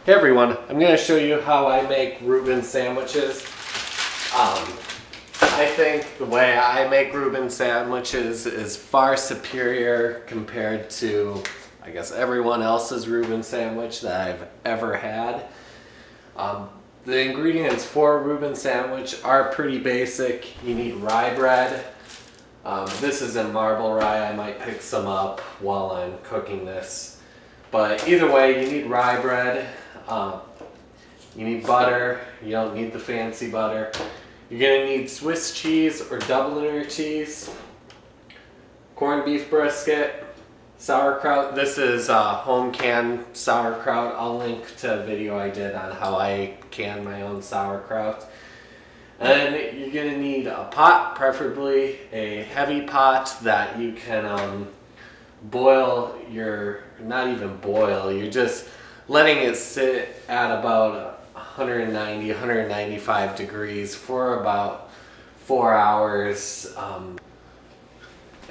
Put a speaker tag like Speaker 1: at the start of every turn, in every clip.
Speaker 1: Hey everyone, I'm going to show you how I make Reuben sandwiches. I think the way I make Reuben sandwiches is far superior compared to, I guess, everyone else's Reuben sandwich that I've ever had. The ingredients for a Reuben sandwich are pretty basic. You need rye bread. This is in marble rye. I might pick some up while I'm cooking this. But either way, you need rye bread. You need butter. You don't need the fancy butter. You're going to need Swiss cheese or Dubliner cheese, corned beef brisket, sauerkraut. This is home canned sauerkraut. I'll link to a video I did on how I can my own sauerkraut. And you're going to need a pot, preferably a heavy pot that you can boil not even boil, you're just letting it sit at about 190, 195 degrees for about 4 hours.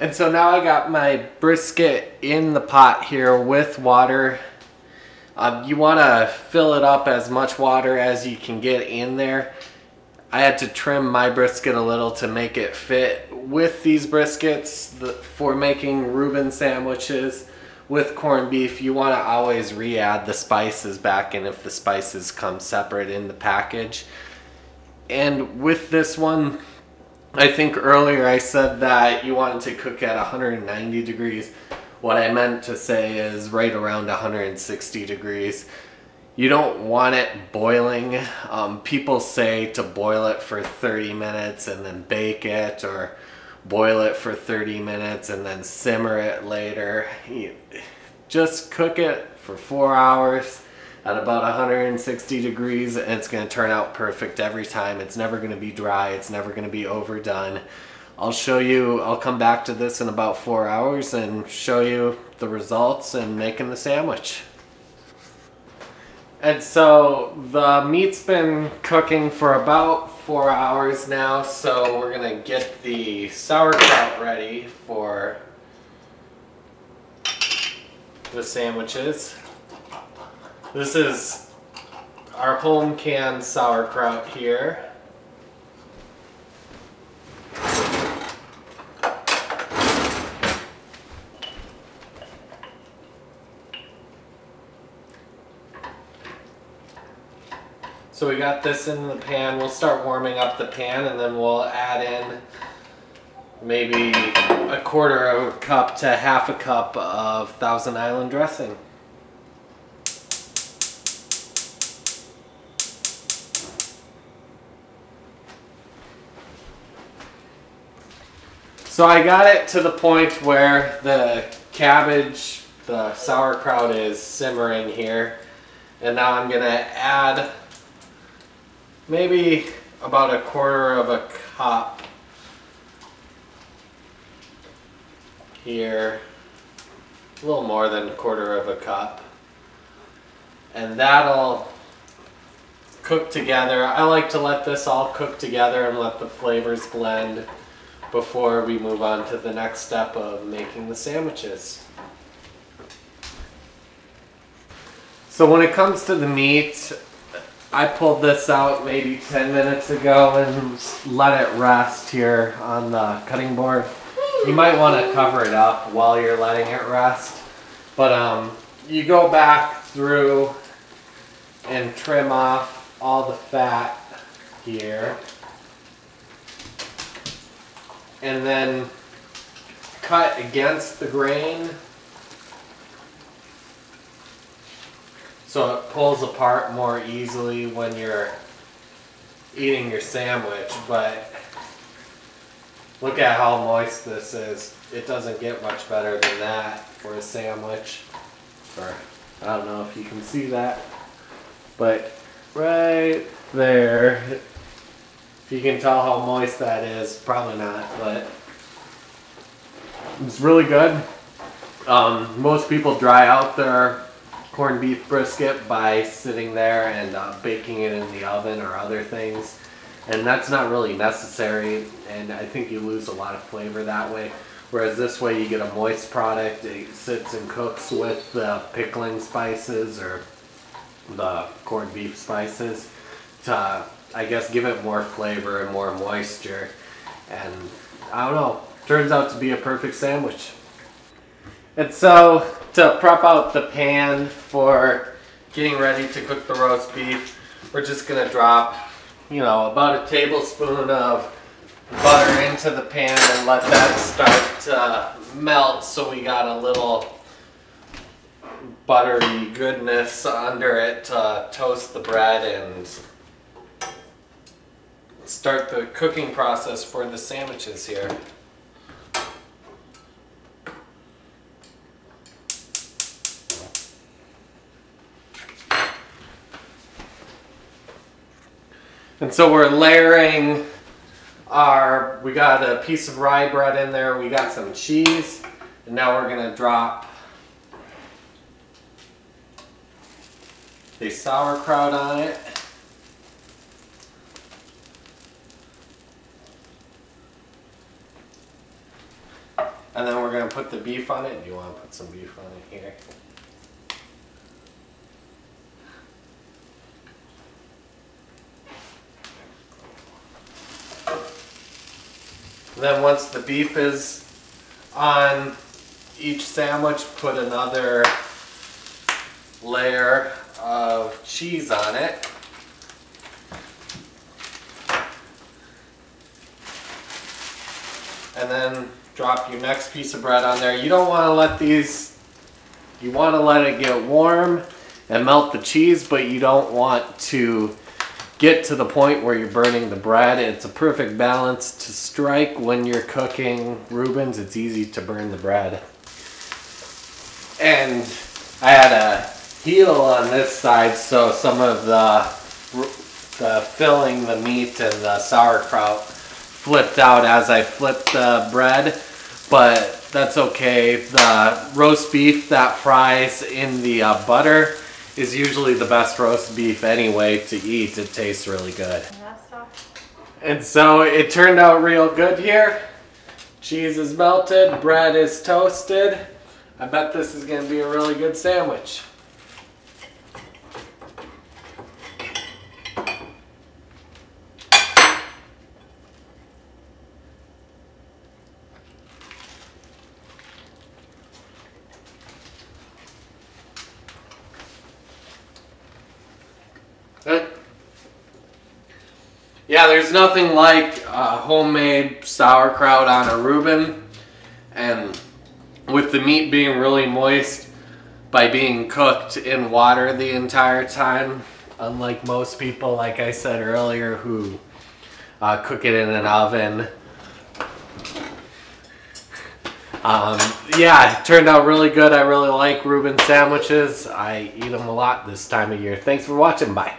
Speaker 1: And so now I got my brisket in the pot here with water. You want to fill it up as much water as you can get in there. I had to trim my brisket a little to make it fit with these briskets for making Reuben sandwiches. With corned beef, you want to always re-add the spices back in if the spices come separate in the package. And with this one, I think earlier I said that you want it to cook at 190 degrees. What I meant to say is right around 160 degrees. You don't want it boiling. People say to boil it for 30 minutes and then bake it, or boil it for 30 minutes and then simmer it later. Just cook it for 4 hours at about 160 degrees and it's going to turn out perfect every time. It's never going to be dry. It's never going to be overdone. I'll come back to this in about 4 hours and show you the results and making the sandwich. And so the meat's been cooking for about 4 hours now, so we're gonna get the sauerkraut ready for the sandwiches. This is our home canned sauerkraut here. So we got this in the pan. We'll start warming up the pan and then we'll add in maybe a quarter of a cup to half a cup of Thousand Island dressing. So I got it to the point where the cabbage, the sauerkraut is simmering here. And now I'm gonna add maybe about a quarter of a cup here, a little more than a quarter of a cup, and that'll cook together. I like to let this all cook together and let the flavors blend before we move on to the next step of making the sandwiches. So when it comes to the meat, I pulled this out maybe 10 minutes ago and let it rest here on the cutting board. You might want to cover it up while you're letting it rest. But you go back through and trim off all the fat here. And then cut against the grain, so it pulls apart more easily when you're eating your sandwich. But look at how moist this is. It doesn't get much better than that for a sandwich. Or I don't know if you can see that, but right there, if you can tell how moist that is, probably not, but it's really good. Most people dry out their corned beef brisket by sitting there and baking it in the oven or other things, and that's not really necessary, and I think you lose a lot of flavor that way. Whereas this way you get a moist product. It sits and cooks with the pickling spices or the corned beef spices to, I guess, give it more flavor and more moisture. And I don't know, turns out to be a perfect sandwich. And so to prep out the pan for getting ready to cook the roast beef, we're just gonna drop, you know, about a tablespoon of butter into the pan and let that start to melt, so we got a little buttery goodness under it to toast the bread and start the cooking process for the sandwiches here. And so we're layering we got a piece of rye bread in there, we got some cheese, and now we're gonna drop the sauerkraut on it. And then we're going to put the beef on it. Do you want to put some beef on it here? And then once the beef is on each sandwich, put another layer of cheese on it. And then drop your next piece of bread on there. You don't want to let these, you want to let it get warm and melt the cheese, but you don't want to get to the point where you're burning the bread. It's a perfect balance to strike when you're cooking Reubens. It's easy to burn the bread. And I had a heel on this side, so some of the filling, the meat and the sauerkraut flipped out as I flipped the bread, but that's okay. The roast beef that fries in the butter is usually the best roast beef anyway to eat. It tastes really good. And so it turned out real good here. Cheese is melted, bread is toasted. I bet this is going to be a really good sandwich. Yeah, there's nothing like homemade sauerkraut on a Reuben, and with the meat being really moist by being cooked in water the entire time, unlike most people, like I said earlier, who cook it in an oven. Yeah, it turned out really good. I really like Reuben sandwiches. I eat them a lot this time of year. Thanks for watching. Bye.